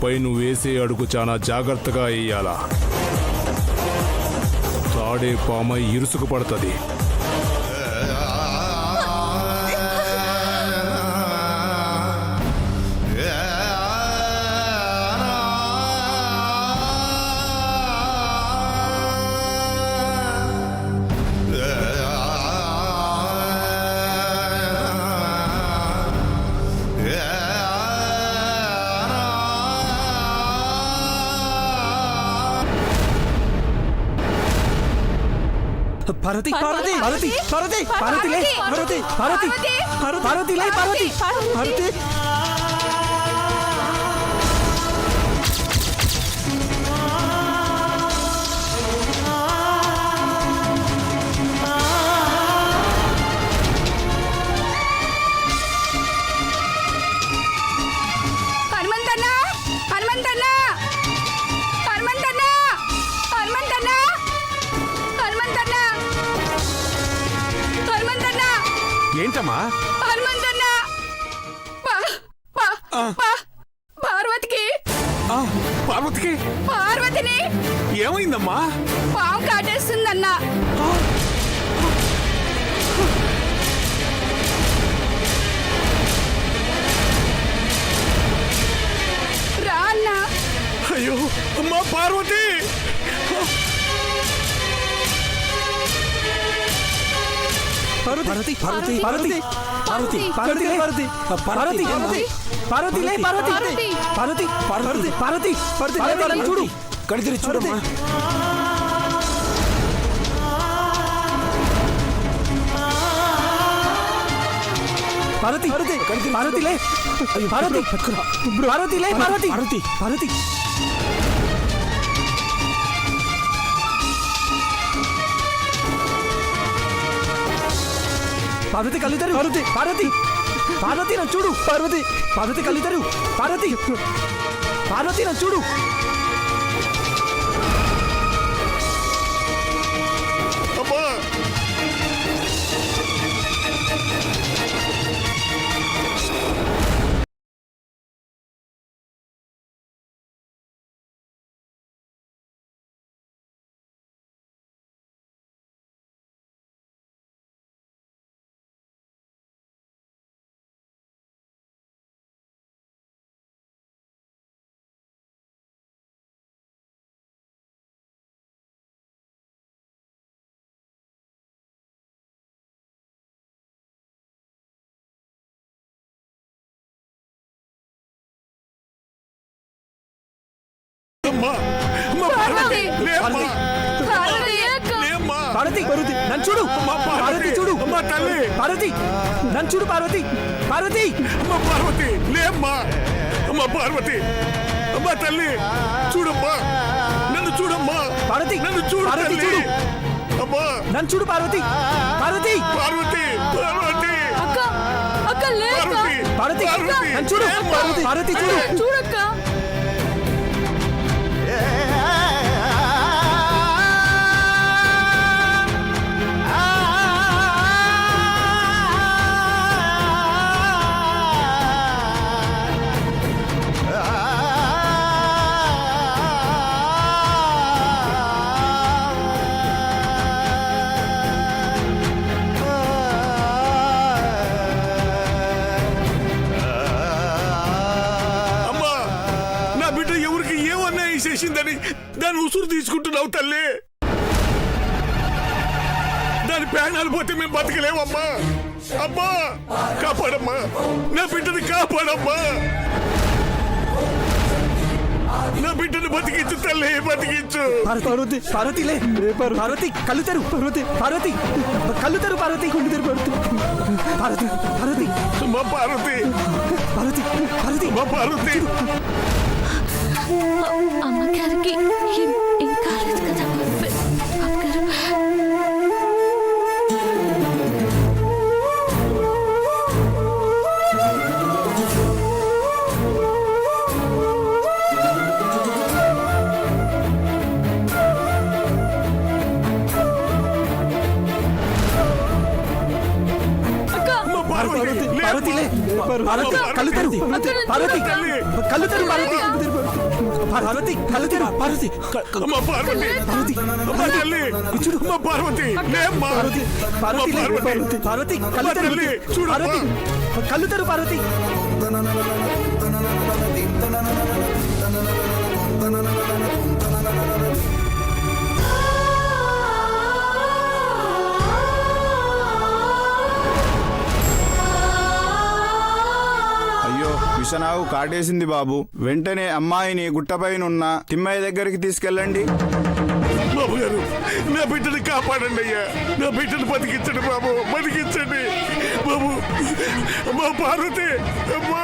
ఇకపై నువ్వు వేసే అడుగు చాలా జాగ్రత్తగా వేయాలా. తాడే పామై ఇరుసుకు పడుతుంది. పార్వతి పార్వతి పార్వతి పార్వతి పార్వతి లే పార్వతి పార్వతి పార్వతి లే పార్వతి పార్వతి ఏంటమ్మా? పార్వతికి పార్వతికి పార్వతిని ఏమైందమ్మా? పాము కాటేస్తుందన్నా. రా అన్నా. అయ్యో అమ్మా పార్వతి! పార్వతి పార్వతి పార్వతి పార్వతి పార్వతి పార్వతి పార్వతి పార్వతి లే పార్వతి పార్వతి పార్వతి పార్వతి పార్వతి చూడు కడిగిరి చూడమ్మా. పార్వతి పార్వతి లే పార్వతి పార్వతి లే పార్వతి పార్వతి పార్వతి పార్వతి కలుతారు. పార్వతి పార్వతి పార్వతి నన్ను చూడు. పార్వతి పార్వతి కలుతారు. పార్వతి పార్వతి నన్ను చూడు. పార్వతి పార్వతి పార్వతి నన్ను చూడు. పార్వతి చూడు. పార్వతి నన్ను చూడు. పార్వతి పార్వతి పార్వతి లేమ్మా. అమ్మా పార్వతి అమ్మా తల్లి చూడమ్మా, నన్ను చూడమ్మా. పార్వతి నన్ను చూడు. పార్వతి చూడు. అమ్మా నన్ను చూడు. పార్వతి పార్వతి పార్వతి పార్వతి అక్క అక్క లే పార్వతి నన్ను చూడు. పార్వతి చూడు. చూడక్క. చేసిందని దాని ఉసురు తీసుకుంటున్నావు తల్లి. దాని ప్రాణాలు పోతే మేము బతకలేమమ్మా. అమ్మా కాపాడమ్మా, నా బిడ్డని కాపాడమ్మా. నా బిడ్డను బతికించు తల్లి, బతికించు. పార్వతి పార్వతి లే పార్వతి కళ్ళు తెరు. పార్వతి పార్వతి కళ్ళు తెరు. పార్వతి కళ్ళు తెరు. పార్వతి పార్వతి మా పార్వతి పార్వతి పార్వతి మా పార్వతి. అమ్మగారికి ఏం కాలేదు కదా అమ్మగారు. పార్వతి లే పార్వతి కళ్ళు తెరు పార్వతి కళ్ళు తెరు పార్వతి పార్వతి కళ్ళు తెరు పార్వతి అమ్మ పార్వతి పార్వతి అమ్మ తల్లి చూడు అమ్మ పార్వతి లేమ్మా పార్వతి పార్వతి లే పార్వతి పార్వతి కళ్ళు తెరు తల్లి, చూడు, పార్వతి కళ్ళు తెరు పార్వతి అయ్యో విషనాగు కాటేసింది బాబు. వెంటనే అమ్మాయిని గుట్టపైనున్న తిమ్మయ్య దగ్గరికి తీసుకెళ్ళండి. బాబు గారు నా బిడ్డని కాపాడండి అయ్యా, నా బిడ్డను బతికించండి బాబు, బతికించండి బాబు. అమ్మా పార్వతి అమ్మా